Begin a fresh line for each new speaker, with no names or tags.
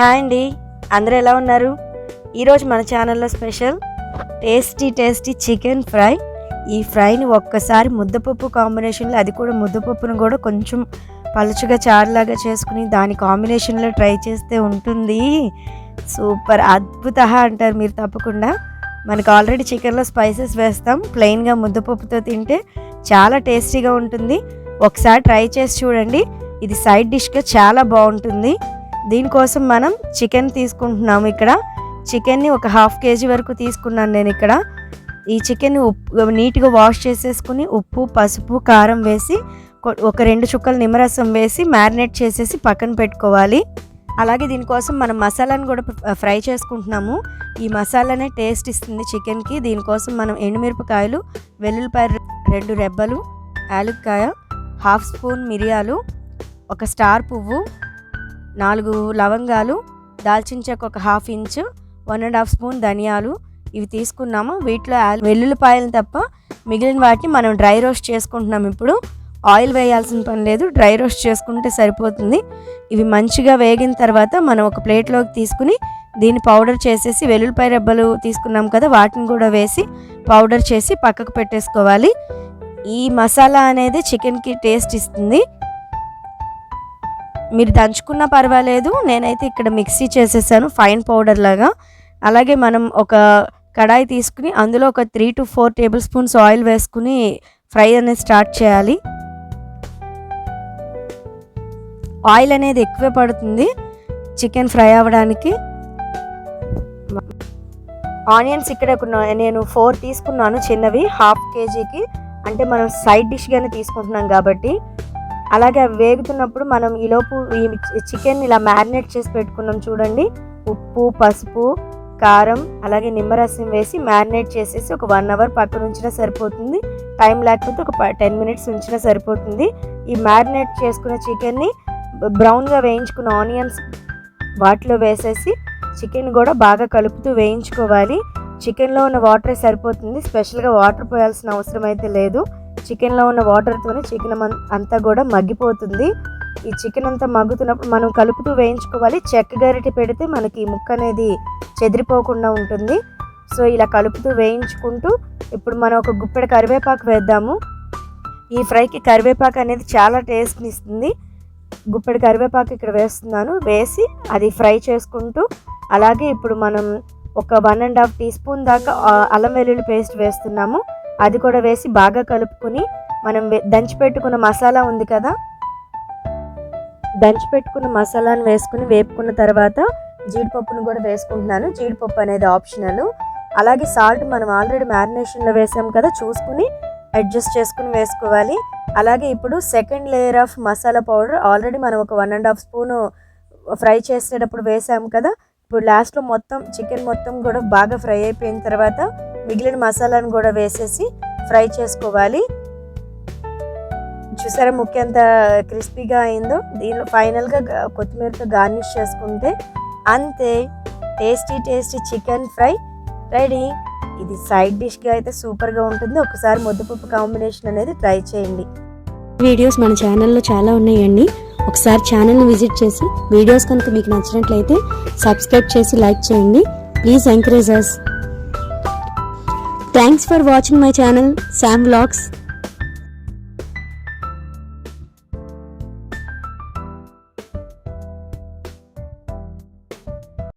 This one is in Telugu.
హాయ్ అండి, అందరూ ఎలా ఉన్నారు? ఈరోజు మన ఛానల్లో స్పెషల్ టేస్టీ చికెన్ ఫ్రై. ఈ ఫ్రైని ఒక్కసారి ముద్దపప్పు కాంబినేషన్లో, అది కూడా ముద్దపప్పును కూడా కొంచెం పలుచగా చారులాగా చేసుకుని దాని కాంబినేషన్లో ట్రై చేస్తే ఉంటుంది సూపర్, అద్భుత అంటారు మీరు తప్పకుండా. మనకు ఆల్రెడీ చికెన్లో స్పైసెస్ వేస్తాం, ప్లెయిన్గా ముద్దపప్పుతో తింటే చాలా టేస్టీగా ఉంటుంది. ఒకసారి ట్రై చేసి చూడండి, ఇది సైడ్ డిష్గా చాలా బాగుంటుంది. దీనికోసం మనం చికెన్ తీసుకుంటున్నాము. ఇక్కడ చికెన్ని ఒక 1/2 kg వరకు తీసుకున్నాను నేను. ఇక్కడ ఈ చికెన్ని నీట్గా వాష్ చేసేసుకుని ఉప్పు, పసుపు, కారం వేసి ఒక 2 చుక్కలు నిమ్మరసం వేసి మ్యారినేట్ చేసేసి పక్కన పెట్టుకోవాలి. అలాగే దీనికోసం మనం మసాలాను కూడా ఫ్రై చేసుకుంటున్నాము. ఈ మసాలానే టేస్ట్ ఇస్తుంది చికెన్కి. దీనికోసం మనం ఎండుమిరపకాయలు, వెల్లుల్లిపాయ 2 రెబ్బలు, యాలక్కాయ, 1/2 స్పూన్ మిరియాలు, ఒక స్టార్ పువ్వు, 4 లవంగాలు, దాల్చిన చెక్క ఒక 1/2 ఇంచు, 1.5 స్పూన్ ధనియాలు ఇవి తీసుకున్నాము. వీటిలో వెల్లుల్లిపాయలు తప్ప మిగిలిన వాటిని మనం డ్రై రోస్ట్ చేసుకుంటున్నాము. ఇప్పుడు ఆయిల్ వేయాల్సిన పని లేదు, డ్రై రోస్ట్ చేసుకుంటే సరిపోతుంది. ఇవి మంచిగా వేగిన తర్వాత మనం ఒక ప్లేట్లోకి తీసుకుని దీన్ని పౌడర్ చేసేసి, వెల్లుల్లిపాయ రెబ్బలు తీసుకున్నాం కదా వాటిని కూడా వేసి పౌడర్ చేసి పక్కకు పెట్టేసుకోవాలి. ఈ మసాలా అనేది చికెన్కి టేస్ట్ ఇస్తుంది. మీరు దంచుకున్నా పర్వాలేదు, నేనైతే ఇక్కడ మిక్సీ చేసేసాను ఫైన్ పౌడర్ లాగా. అలాగే మనం ఒక కడాయి తీసుకుని అందులో ఒక 3 to 4 టేబుల్ స్పూన్స్ ఆయిల్ వేసుకుని ఫ్రై అనేది స్టార్ట్ చేయాలి. ఆయిల్ అనేది ఎక్కువే పడుతుంది చికెన్ ఫ్రై అవ్వడానికి. ఆనియన్స్ ఇక్కడ నేను 4 తీసుకున్నాను చిన్నవి, 1/2 kgకి. అంటే మనం సైడ్ డిష్గానే తీసుకుంటున్నాం కాబట్టి. అలాగే అవి వేగుతున్నప్పుడు మనం ఈలోపు ఈ చికెన్ ఇలా మ్యారినేట్ చేసి పెట్టుకున్నాం చూడండి. ఉప్పు, పసుపు, కారం, అలాగే నిమ్మరసం వేసి మ్యారినేట్ చేసేసి ఒక 1 hour పక్కన ఉంచినా సరిపోతుంది. టైం లేకపోతే ఒక 10 minutes ఉంచినా సరిపోతుంది. ఈ మ్యారినేట్ చేసుకున్న చికెన్ని బ్రౌన్గా వేయించుకున్న ఆనియన్స్ వాటిలో వేసేసి చికెన్ కూడా బాగా కలుపుతూ వేయించుకోవాలి. చికెన్లో ఉన్న వాటరే సరిపోతుంది, స్పెషల్గా వాటర్ పోయాల్సిన అవసరం అయితే లేదు. చికెన్లో ఉన్న వాటర్తోనే చికెన్ అంతా కూడా మగ్గిపోతుంది. ఈ చికెన్ అంతా మగ్గుతున్నప్పుడు మనం కలుపుతూ వేయించుకోవాలి. చెక్క గరిటె పెడితే మనకి ముక్క అనేది చెదిరిపోకుండా ఉంటుంది. సో ఇలా కలుపుతూ వేయించుకుంటూ ఇప్పుడు మనం ఒక గుప్పెడు కరివేపాకు వేద్దాము. ఈ ఫ్రైకి కరివేపాకు అనేది చాలా టేస్ట్ని ఇస్తుంది. గుప్పెడు కరివేపాకు ఇక్కడ వేస్తున్నాను. వేసి అది ఫ్రై చేసుకుంటూ, అలాగే ఇప్పుడు మనం ఒక 1.5 teaspoon దాకా అల్లం వెల్లుల్లి పేస్ట్ వేస్తున్నాము. అది కూడా వేసి బాగా కలుపుకొని మనం దంచిపెట్టుకున్న మసాలా ఉంది కదా, దంచిపెట్టుకున్న మసాలాను వేసుకుని వేపుకున్న తర్వాత జీడిపప్పును కూడా వేసుకుంటున్నాను. జీడిపప్పు అనేది ఆప్షనల్. అలాగే సాల్ట్ మనం ఆల్రెడీ మ్యారినేషన్లో వేసాం కదా, చూసుకుని అడ్జస్ట్ చేసుకుని వేసుకోవాలి. అలాగే ఇప్పుడు second layer of masala powder already మనం ఒక 1.5 స్పూన్ ఫ్రై చేసేటప్పుడు వేసాం కదా. ఇప్పుడు లాస్ట్లో మొత్తం చికెన్ మొత్తం కూడా బాగా ఫ్రై అయిపోయిన తర్వాత మిగిలిన మసాలాను కూడా వేసేసి ఫ్రై చేసుకోవాలి. చూసారా ముక్క ఎంత క్రిస్పీగా అయిందో. దీనిలో ఫైనల్గా కొత్తిమీరతో గార్నిష్ చేసుకుంటే అంతే, టేస్టీ చికెన్ ఫ్రై రెడీ. ఇది సైడ్ డిష్గా అయితే సూపర్గా ఉంటుంది. ఒకసారి ముద్దపప్పు కాంబినేషన్ అనేది ట్రై చేయండి.
వీడియోస్ మన ఛానల్లో చాలా ఉన్నాయండి. ఒకసారి ఛానల్ని విజిట్ చేసి వీడియోస్ కనుక మీకు నచ్చినట్లయితే సబ్స్క్రైబ్ చేసి లైక్ చేయండి. Please encourage us. Thanks for watching my channel, Sam Vlogs.